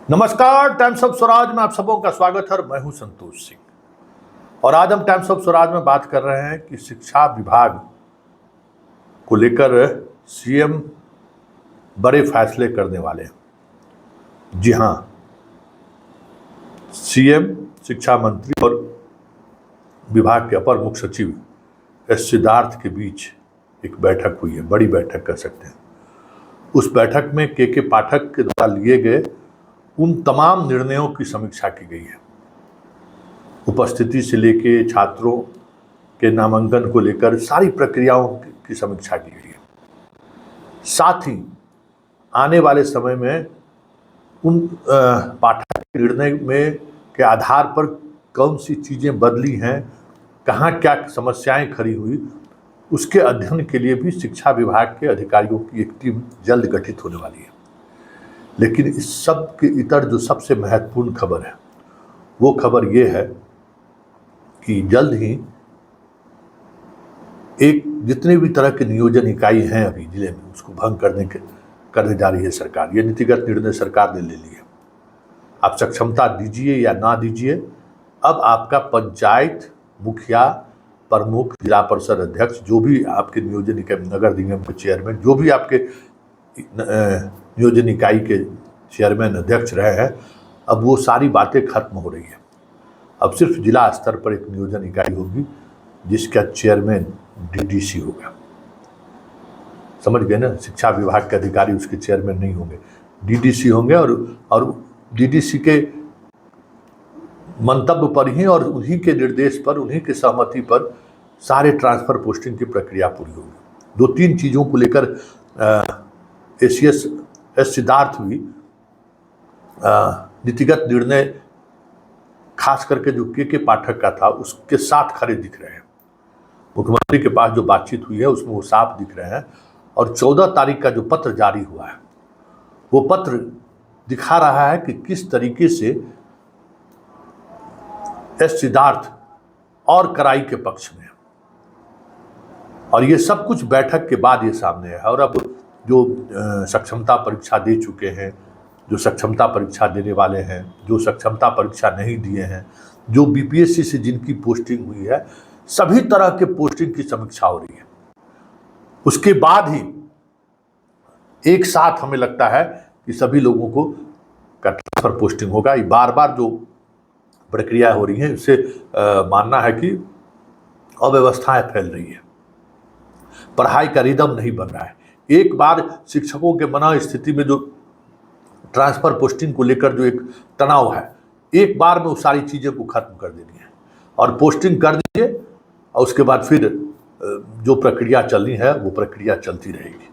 नमस्कार, times of Swaraj में आप सबों का स्वागत है। मैं हूं संतोष सिंह और आज हम टाइम्स ऑफ स्वराज में बात कर रहे हैं कि शिक्षा विभाग को लेकर सीएम बड़े फैसले करने वाले हैं। जी हां, सीएम, शिक्षा मंत्री और विभाग के अपर मुख्य सचिव एस सिद्धार्थ के बीच एक बैठक हुई है, बड़ी बैठक कर सकते हैं। उस बैठक में के पाठक के द्वारा लिए गए उन तमाम निर्णयों की समीक्षा की गई है। उपस्थिति से लेके छात्रों के नामांकन को लेकर सारी प्रक्रियाओं की समीक्षा की गई है। साथ ही आने वाले समय में उन पाठक के निर्णय में के आधार पर कौन सी चीज़ें बदली हैं, कहाँ क्या समस्याएं खड़ी हुई, उसके अध्ययन के लिए भी शिक्षा विभाग के अधिकारियों की एक टीम जल्द गठित होने वाली है। लेकिन इस सब के इतर जो सबसे महत्वपूर्ण खबर है वो खबर ये है कि जल्द ही एक जितने भी तरह के नियोजन इकाई हैं अभी जिले में, उसको भंग करने जा रही है सरकार। ये नीतिगत निर्णय सरकार ने ले लिया। आप सक्षमता दीजिए या ना दीजिए, अब आपका पंचायत मुखिया, प्रमुख, जिला परिषद अध्यक्ष, जो भी आपके नियोजन इकाई, नगर निगम के चेयरमैन, जो भी आपके नियोजन इकाई के चेयरमैन अध्यक्ष रहे हैं, अब वो सारी बातें खत्म हो रही है। अब सिर्फ जिला स्तर पर एक नियोजन इकाई होगी जिसका चेयरमैन डीडीसी होगा। समझ गए ना? शिक्षा विभाग के अधिकारी उसके चेयरमैन नहीं होंगे, डीडीसी होंगे और डीडीसी के मंतव्य पर ही और उन्हीं के निर्देश पर, उन्हीं के सहमति पर सारे ट्रांसफर पोस्टिंग की प्रक्रिया पूरी होगी। 2-3 चीज़ों को लेकर एसीएस एस सिद्धार्थ भी नीतिगत निर्णय खास करके जो के पाठक का था उसके साथ खड़े दिख रहे हैं। मुख्यमंत्री के पास जो बातचीत हुई है उसमें वो साफ दिख रहे हैं। और 14 तारीख का जो पत्र जारी हुआ है वो पत्र दिखा रहा है कि किस तरीके से एस सिद्धार्थ और कड़ाई के पक्ष में है। और ये सब कुछ बैठक के बाद ये सामने है। और अब जो सक्षमता परीक्षा दे चुके हैं, जो सक्षमता परीक्षा देने वाले हैं, जो सक्षमता परीक्षा नहीं दिए हैं, जो बीपीएससी से जिनकी पोस्टिंग हुई है, सभी तरह के पोस्टिंग की समीक्षा हो रही है। उसके बाद ही एक साथ हमें लगता है कि सभी लोगों को ट्रांसफर पोस्टिंग होगा। ये बार बार जो प्रक्रिया हो रही है इससे मानना है कि अव्यवस्थाएं फैल रही है, पढ़ाई का रिदम नहीं बन रहा है। एक बार शिक्षकों के मना स्थिति में जो ट्रांसफर पोस्टिंग को लेकर जो एक तनाव है, एक बार में वो सारी चीज़ें को खत्म कर देनी है और पोस्टिंग कर दीजिए और उसके बाद फिर जो प्रक्रिया चलनी है वो प्रक्रिया चलती रहेगी।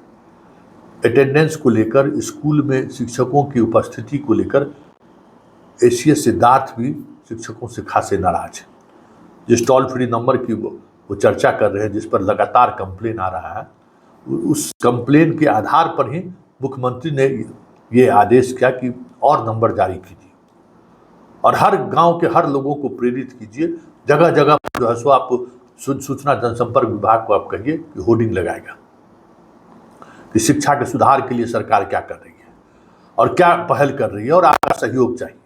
अटेंडेंस को लेकर, स्कूल में शिक्षकों की उपस्थिति को लेकर एसीएस सिद्धार्थ भी शिक्षकों से खासे नाराज है। जिस टोल फ्री नंबर की वो चर्चा कर रहे हैं, जिस पर लगातार कंप्लेन आ रहा है, उस कंप्लेन के आधार पर ही मुख्यमंत्री ने ये आदेश किया कि और नंबर जारी कीजिए और हर गांव के हर लोगों को प्रेरित कीजिए। जगह जगह पर जो है सो आप सूचना जनसंपर्क विभाग को आप कहिए कि होर्डिंग लगाएगा कि शिक्षा के सुधार के लिए सरकार क्या कर रही है और क्या पहल कर रही है और आपका सहयोग चाहिए।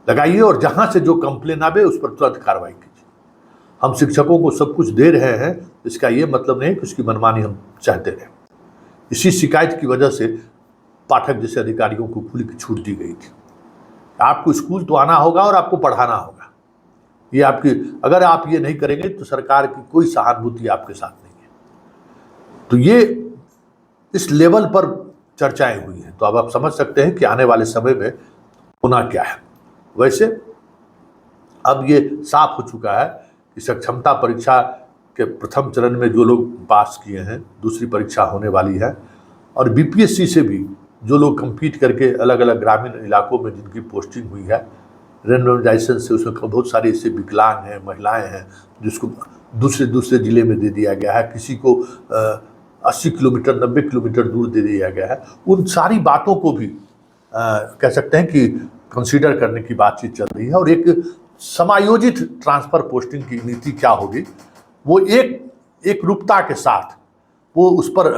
लगाइए और जहां से जो कंप्लेन आवे उस पर तुरंत कार्रवाई कीजिए। हम शिक्षकों को सब कुछ दे रहे हैं, इसका ये मतलब नहीं कि उसकी मनमानी हम चाहते रहे। इसी शिकायत की वजह से पाठक जैसे अधिकारियों को खुली छूट दी गई थी। आपको स्कूल तो आना होगा और आपको पढ़ाना होगा। ये आपकी, अगर आप ये नहीं करेंगे तो सरकार की कोई सहानुभूति आपके साथ नहीं है। तो ये इस लेवल पर चर्चाएं हुई हैं। तो अब आप समझ सकते हैं कि आने वाले समय में होना क्या है। वैसे अब ये साफ हो चुका है कि सक्षमता परीक्षा के प्रथम चरण में जो लोग पास किए हैं, दूसरी परीक्षा होने वाली है और बीपीएससी से भी जो लोग कम्पीट करके अलग अलग ग्रामीण इलाकों में जिनकी पोस्टिंग हुई है रैंडमाइजेशन से, उसमें बहुत सारे ऐसे विकलांग हैं, महिलाएं हैं जिसको दूसरे ज़िले में दे दिया गया है, किसी को 80 किलोमीटर 90 किलोमीटर दूर दे दिया गया है। उन सारी बातों को भी कह सकते हैं कि कंसीडर करने की बातचीत चल रही है और एक समायोजित ट्रांसफ़र पोस्टिंग की नीति क्या होगी वो एक रूपता के साथ वो उस पर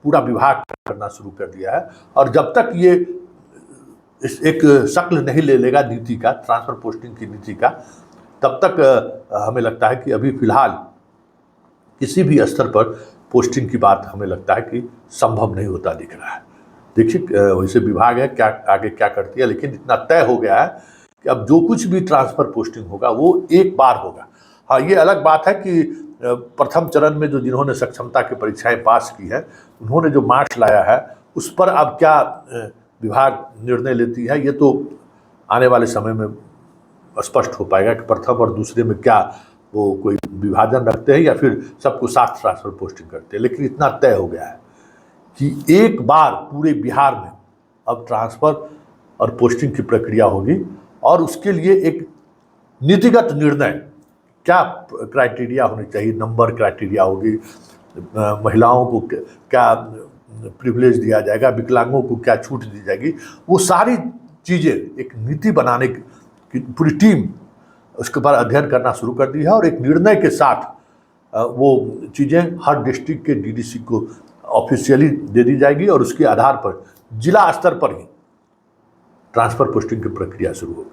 पूरा विभाग करना शुरू कर दिया है। और जब तक ये एक शक्ल नहीं ले लेगा नीति का, ट्रांसफर पोस्टिंग की नीति का, तब तक हमें लगता है कि अभी फिलहाल किसी भी स्तर पर पोस्टिंग की बात हमें लगता है कि संभव नहीं होता दिख रहा है। देखिए वैसे विभाग है क्या आगे क्या करती है, लेकिन इतना तय हो गया है कि अब जो कुछ भी ट्रांसफर पोस्टिंग होगा वो एक बार होगा। हाँ, ये अलग बात है कि प्रथम चरण में जो जिन्होंने सक्षमता की परीक्षाएं पास की है, उन्होंने जो मार्क्स लाया है, उस पर अब क्या विभाग निर्णय लेती है, ये तो आने वाले समय में स्पष्ट हो पाएगा कि प्रथम और दूसरे में क्या वो कोई विभाजन रखते हैं या फिर सबको साथ ट्रांसफर पोस्टिंग करते हैं। लेकिन इतना तय हो गया है कि एक बार पूरे बिहार में अब ट्रांसफर और पोस्टिंग की प्रक्रिया होगी, और उसके लिए एक नीतिगत निर्णय, क्या क्राइटेरिया होनी चाहिए, नंबर क्राइटेरिया होगी, महिलाओं को क्या प्रिविलेज दिया जाएगा, विकलांगों को क्या छूट दी जाएगी, वो सारी चीज़ें एक नीति बनाने की पूरी टीम उसके बाद अध्ययन करना शुरू कर दी है, और एक निर्णय के साथ वो चीज़ें हर डिस्ट्रिक्ट के डीडीसी को ऑफिशियली दे दी जाएगी, और उसके आधार पर जिला स्तर पर ही ट्रांसफर पोस्टिंग की प्रक्रिया शुरू होगी।